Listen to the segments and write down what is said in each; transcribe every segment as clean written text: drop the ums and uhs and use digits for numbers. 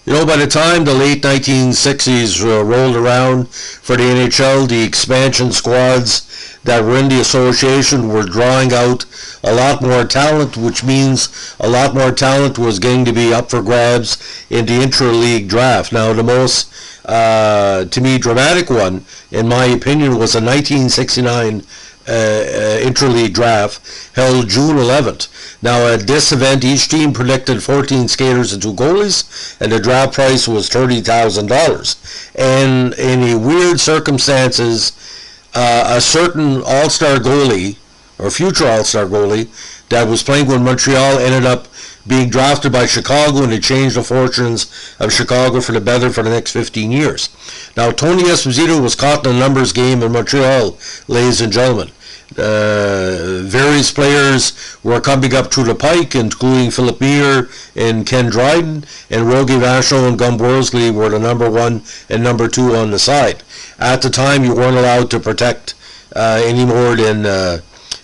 By the time the late 1960s rolled around for the NHL, the expansion squads that were in the association were drawing out a lot more talent, which means a lot more talent was going to be up for grabs in the IntraLeague Draft. Now, the most, to me, dramatic one, in my opinion, was the 1969 IntraLeague Draft held June 11th. Now, at this event, each team predicted 14 skaters and 2 goalies, and the draft price was $30,000. And in a weird circumstances, a certain all-star goalie, or future all-star goalie, that was playing with Montreal ended up being drafted by Chicago, and it changed the fortunes of Chicago for the better for the next 15 years. Now, Tony Esposito was caught in a numbers game in Montreal, ladies and gentlemen. Various players were coming up through the pike, including Philip Meagher and Ken Dryden, and Rogie Vachon and Gump Worsley were the number 1 and number 2 on the side. At the time, you weren't allowed to protect any more than 2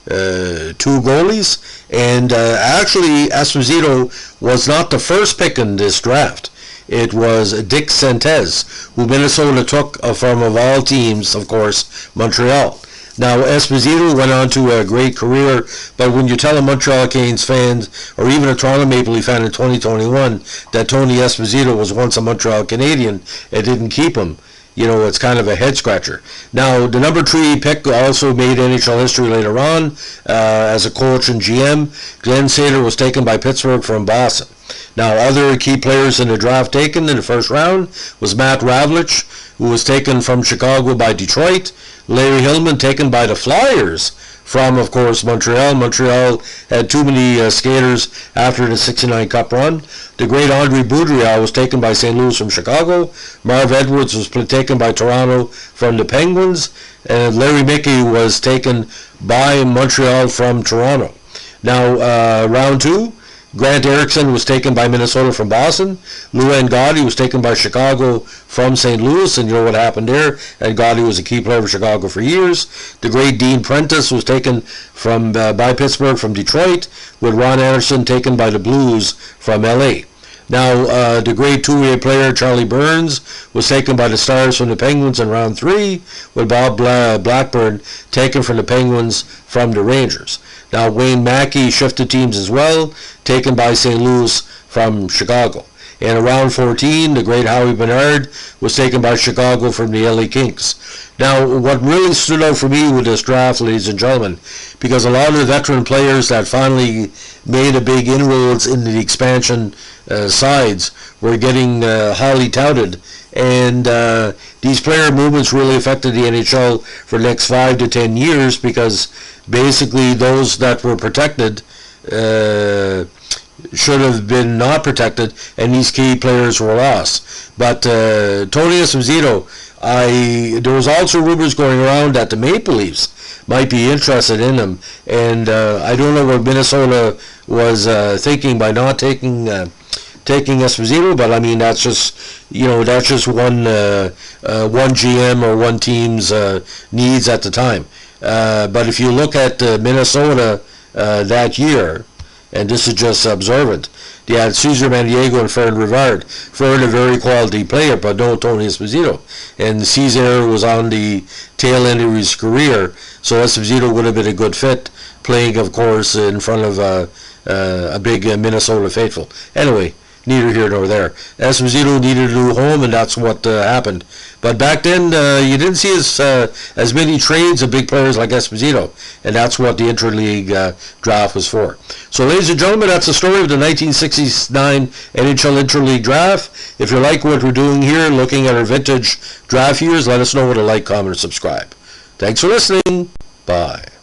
goalies, and actually Esposito was not the first pick in this draft. It was Dick Sentez, who Minnesota took from, of all teams, of course, Montreal. Now, Esposito went on to a great career, but when you tell a Montreal Canadiens fan, or even a Toronto Maple Leaf fan in 2021, that Tony Esposito was once a Montreal Canadian, it didn't keep him. It's kind of a head-scratcher. Now, the number 3 pick also made NHL history later on as a coach and GM. Glenn Sader was taken by Pittsburgh from Boston. Now, other key players in the draft taken in the first round was Matt Ravlich, who was taken from Chicago by Detroit. Larry Hillman taken by the Flyers from, of course, Montreal. Montreal had too many skaters after the 69 Cup run. The great Andre Boudreau was taken by St. Louis from Chicago. Marv Edwards was taken by Toronto from the Penguins. And Larry Mickey was taken by Montreal from Toronto. Now, round 2. Grant Erickson was taken by Minnesota from Boston. Luan Gotti was taken by Chicago from St. Louis, and you know what happened there. And Gotti was a key player for Chicago for years. The great Dean Prentice was taken from by Pittsburgh from Detroit, with Ron Anderson taken by the Blues from L.A. Now, the great two-way player Charlie Burns was taken by the Stars from the Penguins in round 3, with Bob Blackburn taken from the Penguins from the Rangers. Now, Wayne Mackey shifted teams as well, taken by St. Louis from Chicago. And around 14, the great Howie Bernard was taken by Chicago from the LA Kings. Now, what really stood out for me with this draft, ladies and gentlemen, because a lot of the veteran players that finally made a big inroads into the expansion sides were getting highly touted. And these player movements really affected the NHL for the next 5 to 10 years, because basically those that were protected should have been not protected, and these key players were lost. But Tony Esposito, there was also rumors going around that the Maple Leafs might be interested in him, and I don't know what Minnesota was thinking by not taking Esposito, but I mean that's just one GM or one team's needs at the time. But if you look at Minnesota that year, and this is just observant, they had Cesar Mandiego and Fern Rivard. Fern, a very quality player, but no Tony Esposito. And Cesar was on the tail end of his career, so Esposito would have been a good fit, playing, of course, in front of a big Minnesota faithful. Anyway, neither here nor there. Esposito needed a new home, and that's what happened. But back then, you didn't see as many trades of big players like Esposito, and that's what the IntraLeague Draft was for. So, ladies and gentlemen, that's the story of the 1969 NHL IntraLeague Draft. If you like what we're doing here, looking at our vintage draft years, let us know with a like, comment, and subscribe. Thanks for listening. Bye.